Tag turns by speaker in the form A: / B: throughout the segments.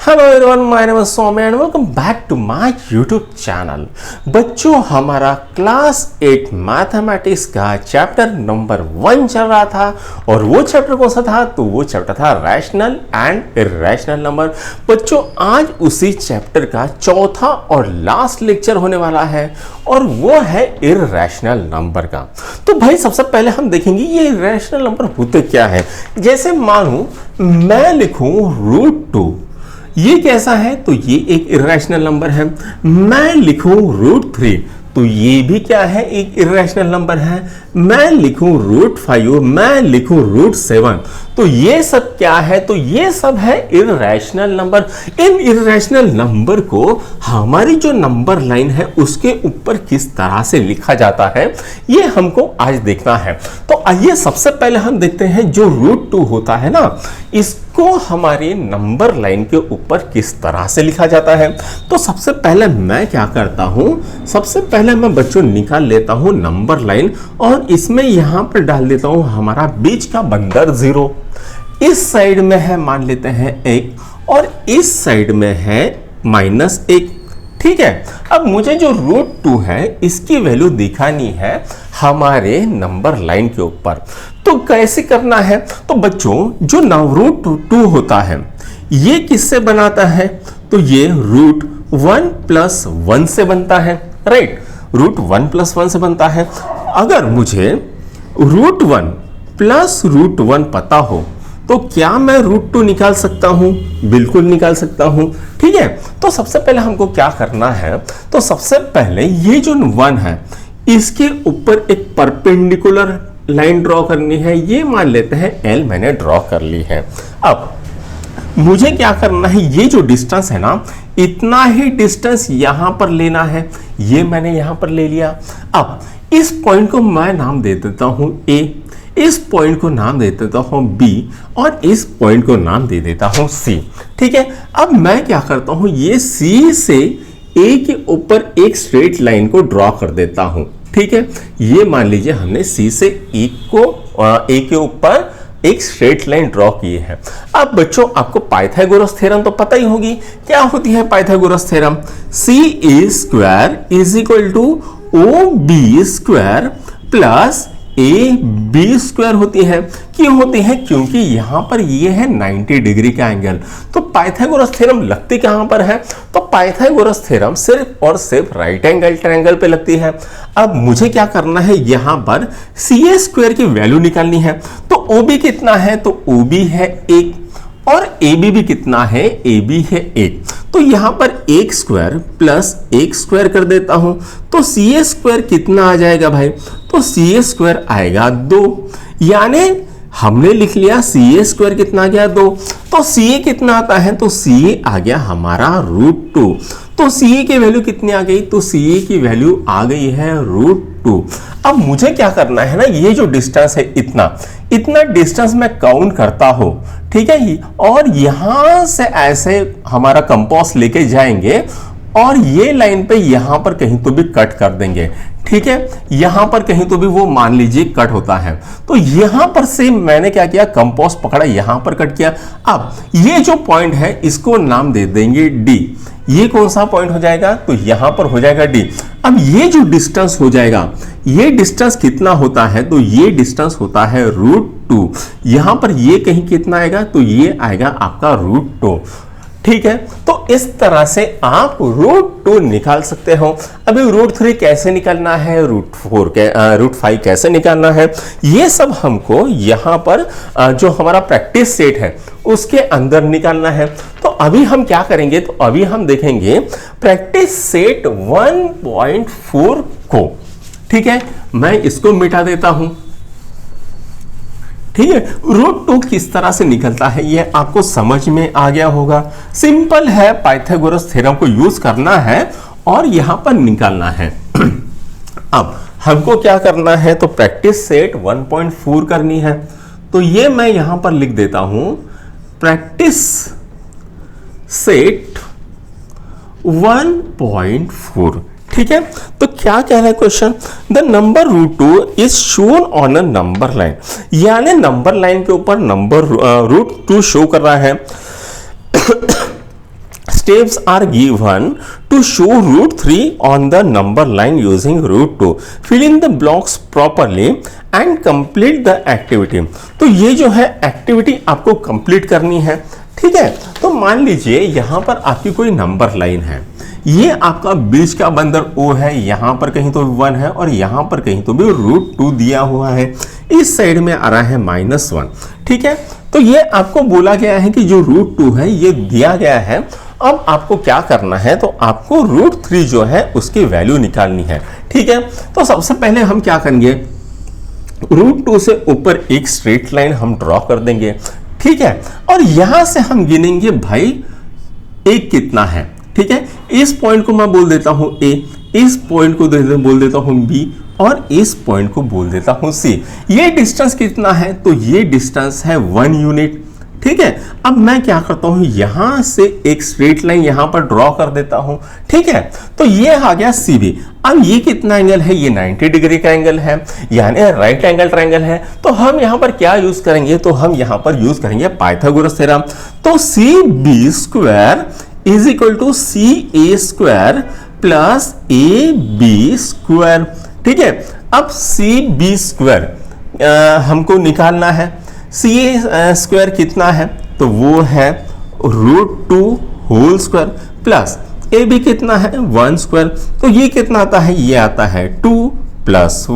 A: Hello everyone, my name is Saumya and welcome back to my YouTube channel. बच्चों, हमारा class 8 mathematics का chapter number 1 चल रहा था और वो चैप्टर कौन सा था? तो वो चैप्टर था रैशनल एंड इर्रेशनल नंबर। बच्चों, आज उसी चैप्टर का चौथा और लास्ट लेक्चर होने वाला है और वो है इर्रेशनल नंबर का। तो भाई सबसे पहले हम देखेंगे ये इर्रेशनल नंबर होते क्या है। जैसे मानो मैं लिखूं √2, ये कैसा है? तो ये एक इर्रेशनल नंबर है। मैं लिखूं √3, तो ये भी क्या है? एक इर्रेशनल नंबर है। मैं लिखूं √5, मैं लिखूं √7, तो ये सब क्या है? तो ये सब है इर्रेशनल नंबर। इन इर्रेशनल नंबर को हमारी जो नंबर लाइन है उसके ऊपर किस तरह से लिखा जाता है, ये हमको आज देखना है। तो आइए सबसे पहले हम देखते हैं जो √2 होता है ना, इसको हमारी नंबर लाइन के ऊपर किस तरह से लिखा जाता है। तो सबसे पहले मैं क्या करता हूं, सबसे पहले मैं बच्चों निकाल लेता हूं नंबर लाइन और इसमें यहां पर डाल देता हूं हमारा बीच का बंदर 0। इस साइड में है मान लेते हैं 1 और इस साइड में है -1। ठीक है, अब मुझे जो √2 है इसकी वैल्यू दिखानी है हमारे नंबर लाइन के ऊपर। तो कैसे करना है? तो बच्चों जो √2 होता है ये किससे बनाता है? तो ये √1 + 1 से बनता है, राइट। √1 + 1 से बनता है। अगर मुझे √1 + √1 पता हो तो क्या मैं √2 निकाल सकता हूं? बिल्कुल निकाल सकता हूं। ठीक है, तो सबसे पहले हमको क्या करना है? तो सबसे पहले ये जो 1 है इसके ऊपर एक परपेंडिकुलर लाइन ड्रॉ करनी है। ये मान लेते हैं L मैंने ड्रॉ कर ली है। अब मुझे क्या करना है, ये जो डिस्टेंस है ना इतना ही डिस्टेंस यहां पर लेना है। ये मैंने यहां पर ले लिया। अब इस पॉइंट को मैं नाम दे देता हूं A, इस पॉइंट को नाम दे देता हूं B और इस पॉइंट को नाम दे देता हूं C। ठीक है, अब मैं क्या करता हूं, ये C से A के ऊपर एक स्ट्रेट लाइन को ड्रॉ कर देता हूं। ठीक है, ये मान लीजिए हमने C से A के ऊपर एक स्ट्रेट लाइन ड्रॉ की है। अब बच्चों आपको पाइथागोरस थ्योरम तो पता ही होगी। क्या होती है Pythagoras theorem? CA² = OB² + AB² होती है। क्यों होती है? क्योंकि यहां पर ये है 90 डिग्री का एंगल। तो पाइथागोरस थ्योरम लगती कहां पर है? तो पाइथागोरस थ्योरम सिर्फ और सिर्फ राइट एंगल ट्रायंगल पे लगती है। अब मुझे क्या करना है, यहां पर CA² की वैल्यू निकालनी है। तो OB कितना है? तो OB है 1 और AB भी कितना है? AB है 1। तो यहां पर 1² + 1² कर देता हूं। तो CA² कितना आ जाएगा भाई? तो CA² आएगा 2। यानी हमने लिख लिया CA² कितना आ गया? 2। तो CA कितना आता है? तो CA आ गया हमारा √2। तो CA की वैल्यू कितनी आ गई? तो CA की वैल्यू आ गई है √2। अब मुझे क्या करना है ना, ये जो डिस्टेंस है इतना डिस्टेंस मैं काउंट करता हूं। ठीक है, और यहां से ऐसे हमारा कंपास लेके जाएंगे और ये लाइन पे यहां पर कहीं तो भी कट कर देंगे। ठीक है, यहां पर कहीं तो भी वो मान लीजिए कट होता है। तो यहां पर से मैंने क्या किया, कंपास पकड़ा, यहां पर कट किया। अब ये जो पॉइंट है इसको नाम दे देंगे D। ये कौन सा पॉइंट हो जाएगा? तो यहां पर हो जाएगा D। अब ये जो डिस्टेंस हो जाएगा, ये डिस्टेंस कितना होता है? तो ये डिस्टेंस होता है √2। यहां पर ये कहीं कितना आएगा? तो ये आएगा आपका √2। ठीक है, तो इस तरह से आप √2 निकाल सकते हो। अभी √3 कैसे निकालना है, √5 कैसे निकालना है, ये सब हमको यहाँ पर जो हमारा प्रैक्टिस सेट है उसके अंदर निकालना है। तो अभी हम क्या करेंगे? तो अभी हम देखेंगे प्रैक्टिस सेट 1.4 को। ठीक है, मैं इसको मिटा देता हूं। ठीक है, √2 किस तरह से निकलता है ये आपको समझ में आ गया होगा। सिंपल है, पाइथागोरस थ्योरम को यूज करना है और यहां पर निकालना है। अब हमको क्या करना है? तो प्रैक्टिस सेट 1.4 करनी है। तो ये मैं यहां पर लिख देता हूं, प्रैक्टिस सेट 1.4। ठीक है, तो क्या कह रहा है question? The number √2 is shown on a number line. यानी नंबर लाइन के ऊपर नंबर √2 शो कर रहा है। steps are given to show root 3 on the number line using root 2. Fill in the blocks properly and complete the activity. तो ये जो है एक्टिविटी आपको कंप्लीट करनी है, ठीक है। तो मान लीजिए यहां पर आपकी कोई नंबर लाइन है, ये आपका बीच का बंदर O है, यहां पर कहीं तो 1 है और यहां पर कहीं तो भी रूट 2 दिया हुआ है, इस साइड में आ रहा है -1, ठीक है। तो ये आपको बोला गया है कि जो रूट 2 है ये दिया गया है। अब आपको क्या करना है, तो आपको रूट 3 जो है उसकी वैल्यू निकालनी है, ठीक है। तो सबसे पहले हम क्या करेंगे, रूट 2 से ऊपर एक स्ट्रेट लाइन हम ड्रॉ कर देंगे, ठीक है। और यहां से हम गिनेंगे भाई एक कितना है, ठीक है। इस पॉइंट को मैं बोल देता हूं A, इस पॉइंट को बोल देता हूं B और इस पॉइंट को बोल देता हूं C। ये डिस्टेंस कितना है, तो ये डिस्टेंस है 1 यूनिट, ठीक है। अब मैं क्या करता हूं, यहां से एक स्ट्रेट लाइन यहां पर ड्रॉ कर देता हूं, ठीक है। तो ये आ गया CB। अब ये कितना एंगल है, ये 90 डिग्री का एंगल है, यानी राइट एंगल ट्रायंगल है। तो हम यहां पर क्या यूज करेंगे, तो हम यहां पर यूज करेंगे पाइथागोरस थ्योरम। तो CB² is equal to CA² plus AB², ठीक है। अब CB² हमको निकालना है, CA² कितना है, तो वो है √2 होल स्क्वायर प्लस AB कितना है 1 स्क्वायर। तो ये कितना आता है, ये आता है 2 +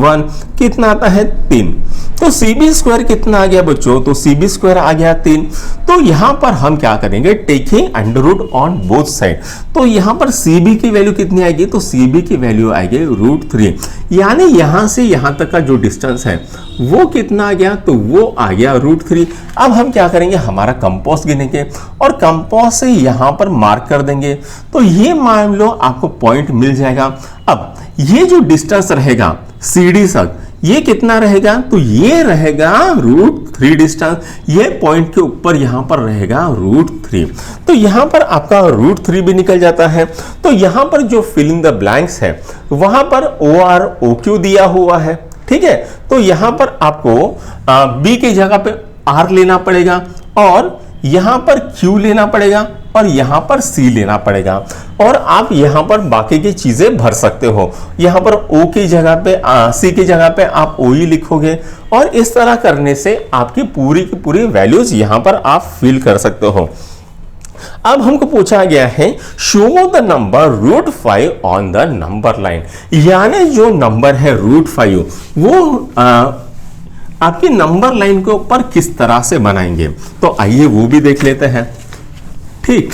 A: 1 कितना आता है 3। तो CB² कितना आ गया बच्चों, तो CB² आ गया 3। तो यहां पर हम क्या करेंगे, taking under on both side. तो यहां पर CB की वैल्यू कितनी आएगी, तो CB की वैल्यू आएगी √3, यानी यहां से यहां तक का जो डिस्टेंस है वो कितना आ गया, तो वो आ गया √3। अब हम क्या करेंगे, हमारा कंपास गिनेंगे और कंपास से यहां पर मार्क कर देंगे। तो ये मान लो आपको पॉइंट मिल जाएगा। अब ये जो डिस्टेंस रहेगा CD तक, ये कितना रहेगा, तो ये रहेगा √3 डिस्टेंस, ये पॉइंट के ऊपर यहां पर रहेगा √3। तो यहां पर आपका √3 भी निकल जाता है। तो यहां पर जो फिल इन द ब्लैंक्स है वहां पर OR OQ दिया हुआ है, ठीक है। तो यहां पर आपको B की जगह पे R लेना पड़ेगा और यहां पर Q लेना पड़ेगा और यहां पर C लेना पड़ेगा, और आप यहां पर बाकी की चीजें भर सकते हो। यहां पर O की जगह पे C की जगह पे आप OE लिखोगे और इस तरह करने से आपकी पूरी की पूरी वैल्यूज यहां पर आप फिल कर सकते हो। अब हमको पूछा गया है show the number √5 on the number line, यानी जो नंबर है √5 वो आपकी नंबर लाइन के ऊपर किस तरह से बनाएंगे। तो आइए वो भी देख लेते हैं, ठीक।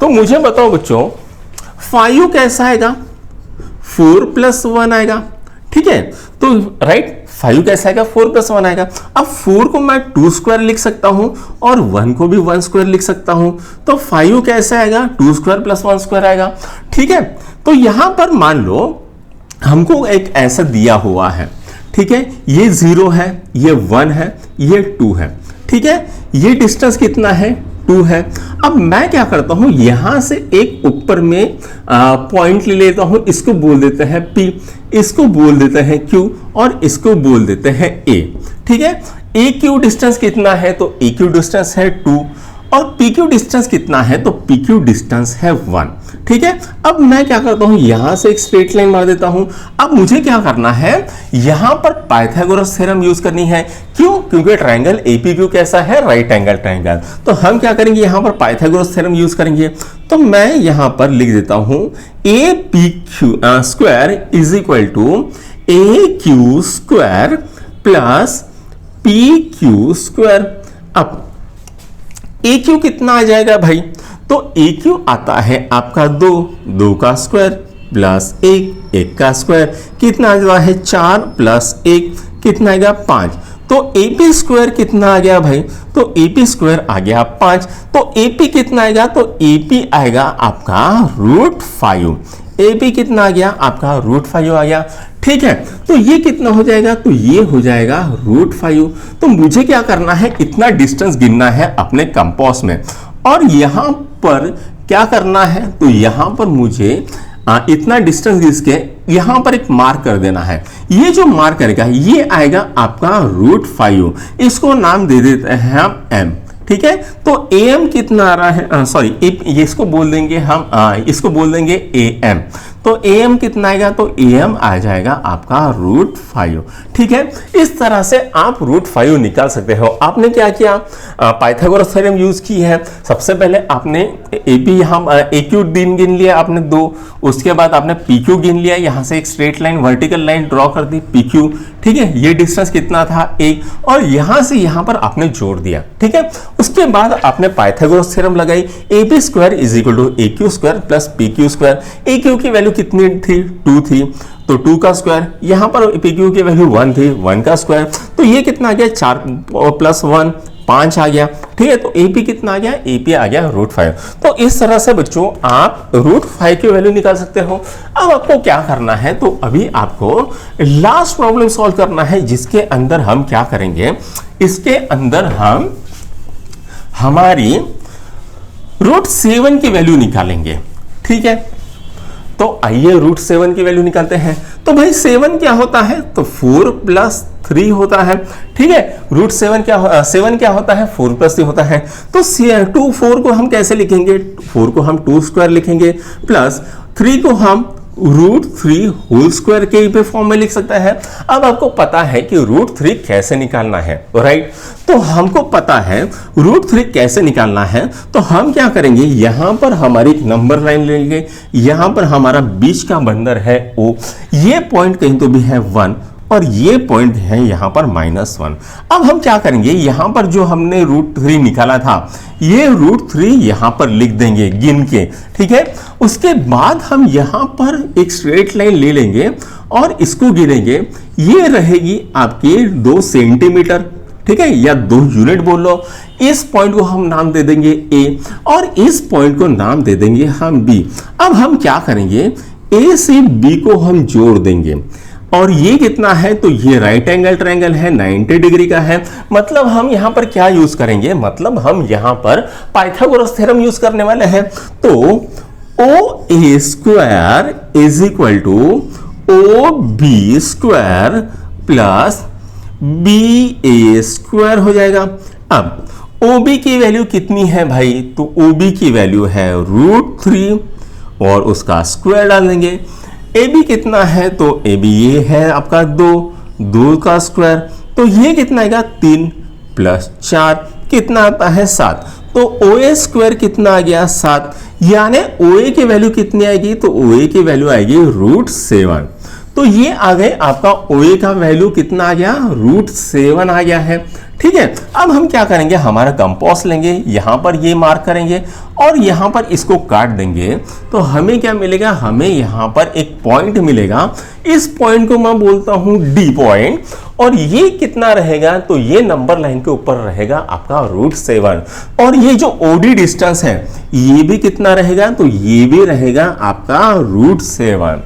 A: तो मुझे बताओ बच्चों 5 कैसा आएगा, 4 + 1 आएगा, ठीक है। तो राइट 5 कैसा आएगा, 4 + 1 आएगा। अब 4 को मैं 2² लिख सकता हूं और 1 को भी 1² लिख सकता हूं। तो 5 कैसा आएगा, 2² + 1² आएगा, ठीक है। तो यहां पर मान लो हमको एक ऐसा दिया हुआ है, ठीक है। ये 0 है, ये 1 है, ये 2 है, ठीक है। ये डिस्टेंस कितना है, 2 है। अब मैं क्या करता हूं, यहां से एक ऊपर में पॉइंट ले लेता हूं, इसको बोल देते हैं P, इसको बोल देते हैं Q और इसको बोल देते हैं A, ठीक है। AQ डिस्टेंस कितना है, तो AQ डिस्टेंस है 2 और PQ डिस्टेंस कितना है, तो PQ डिस्टेंस है 1, ठीक है। अब मैं क्या करता हूं, यहां से एक स्ट्रेट लाइन मार देता हूं। अब मुझे क्या करना है, यहां पर पाइथागोरस थ्योरम यूज करनी है। क्यों, क्योंकि ट्रायंगल APQ कैसा है, राइट एंगल ट्रायंगल। तो हम क्या करेंगे, यहां पर पाइथागोरस थ्योरम यूज करेंगे। तो मैं यहां पर लिख देता हूं APQ² is equal to AQ² plus PQ²। अब AQ कितना आ जाएगा भाई, तो AQ आता है आपका 2 का स्क्वायर प्लस 1 का स्क्वायर, कितना आ जाता है 4 + 1 कितना आएगा 5। तो AP² कितना आ गया भाई, तो AP² आ गया 5। तो AP कितना आएगा, तो AP आएगा आपका √5। AP कितना आ गया, आपका √5 आ गया, ठीक है। तो ये कितना हो जाएगा, तो ये हो जाएगा √5। तो मुझे क्या करना है, इतना डिस्टेंस गिनना है अपने कंपास में और यहां पर क्या करना है, तो यहां पर मुझे इतना डिस्टेंस घिसके यहां पर एक मार्क कर देना है। ये जो मार्क करेगा ये आएगा आपका √5, इसको नाम दे देते हैं हम M, ठीक है। तो am कितना आ रहा है, सॉरी ये इसको बोल देंगे हम, इसको बोल देंगे am। तो am कितना आएगा, तो am आ जाएगा आपका √5। ठीक है, इस तरह से आप √5 निकाल सकते हो। आपने क्या किया, पाइथागोरस थ्योरम यूज की है। सबसे पहले आपने AP यहाँ AQ गिन लिया आपने 2, उसके बाद आपने PQ गिन लिया, यहाँ से एक straight line vertical line draw कर दी PQ। ठीक है, ये डिस्टेंस कितना था 1, और यहां से यहां पर आपने जोड़ दिया। ठीक है, उसके बाद आपने पाइथागोरस थ्योरम लगाई, AB² = AQ² + PQ²। AQ की वैल्यू कितनी थी, 2 थी, तो 2 का स्क्वायर, यहां पर PQ की वैल्यू 1 थी, 1 का स्क्वायर, तो ये कितना आ गया 4 + 1 5 आ गया। ठीक है, तो AP कितना आ गया, AP आ गया √5। तो इस तरह से बच्चों आप √5 की वैल्यू निकाल सकते हो। अब आपको क्या करना है, तो अभी आपको लास्ट प्रॉब्लम सॉल्व करना है, जिसके अंदर हम क्या करेंगे, इसके अंदर हम हमारी √7 की वैल्यू निकालेंगे। ठीक है, तो आइए √7 की वैल्यू निकालते हैं। तो भाई 7 क्या होता है, तो 4 + 3 होता है। ठीक है, √7 7 क्या होता है, 4 + 3 होता है। तो 4 को हम कैसे लिखेंगे, 4 को हम 2² लिखेंगे, प्लस 3 को हम √3 होल स्क्वायर के पे फॉर्म में लिख सकता है। अब आपको पता है कि √3 कैसे निकालना है, राइट। तो हमको पता है √3 कैसे निकालना है, तो हम क्या करेंगे, यहां पर हमारी एक नंबर लाइन लेंगे, यहां पर हमारा बीच का बंदर है O, ये पॉइंट कहीं तो भी है 1, और ये पॉइंट है यहां पर -1। अब हम क्या करेंगे, यहां पर जो हमने √3 निकाला था, ये √3 यहां पर लिख देंगे गिन के। ठीक है, उसके बाद हम यहां पर एक स्ट्रेट लाइन ले लेंगे और इसको गिनेंगे, ये रहेगी आपकी 2 सेंटीमीटर। ठीक है, या 2 यूनिट बोल लो। इस पॉइंट को हम नाम दे देंगे A, और इस पॉइंट को नाम दे देंगे हम B। अब हम क्या करेंगे, A से B को हम जोड़ देंगे, और ये कितना है, तो ये राइट एंगल ट्रायंगल है, 90 डिग्री का है। मतलब हम यहां पर क्या यूज करेंगे, मतलब हम यहां पर पाइथागोरस थ्योरम यूज करने वाले हैं। तो OA² = OB² + BA² हो जाएगा। अब OB की वैल्यू कितनी है भाई, तो OB की वैल्यू है √3 और उसका स्क्वायर डाल देंगे। AB कितना है, तो AB ये है आपका 2 का स्क्वायर, तो ये कितना आएगा 3 + 4 कितना आता है 7। तो OA² कितना आ गया 7, यानी OA की वैल्यू कितनी आएगी, तो OA की वैल्यू आएगी √7। तो ये आ गए आपका OA का वैल्यू कितना आ गया, √7 आ गया है। ठीक है, अब हम क्या करेंगे, हमारा कंपास लेंगे, यहां पर ये मार्क करेंगे और यहां पर इसको काट देंगे, तो हमें क्या मिलेगा, हमें यहां पर एक पॉइंट मिलेगा। इस पॉइंट को मैं बोलता हूं D पॉइंट, और ये कितना रहेगा, तो ये नंबर लाइन के ऊपर रहेगा आपका √7। और ये जो OD डिस्टेंस है, ये भी कितना रहेगा, तो ये भी रहेगा आपका √7।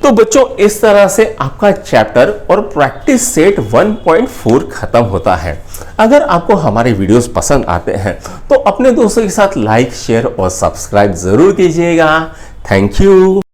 A: तो बच्चों इस तरह से आपका चैप्टर और प्रैक्टिस सेट 1.4 खत्म होता है। अगर आपको हमारे वीडियोस पसंद आते हैं तो अपने दोस्तों के साथ लाइक, शेयर और सब्सक्राइब जरूर कीजिएगा। Thank you.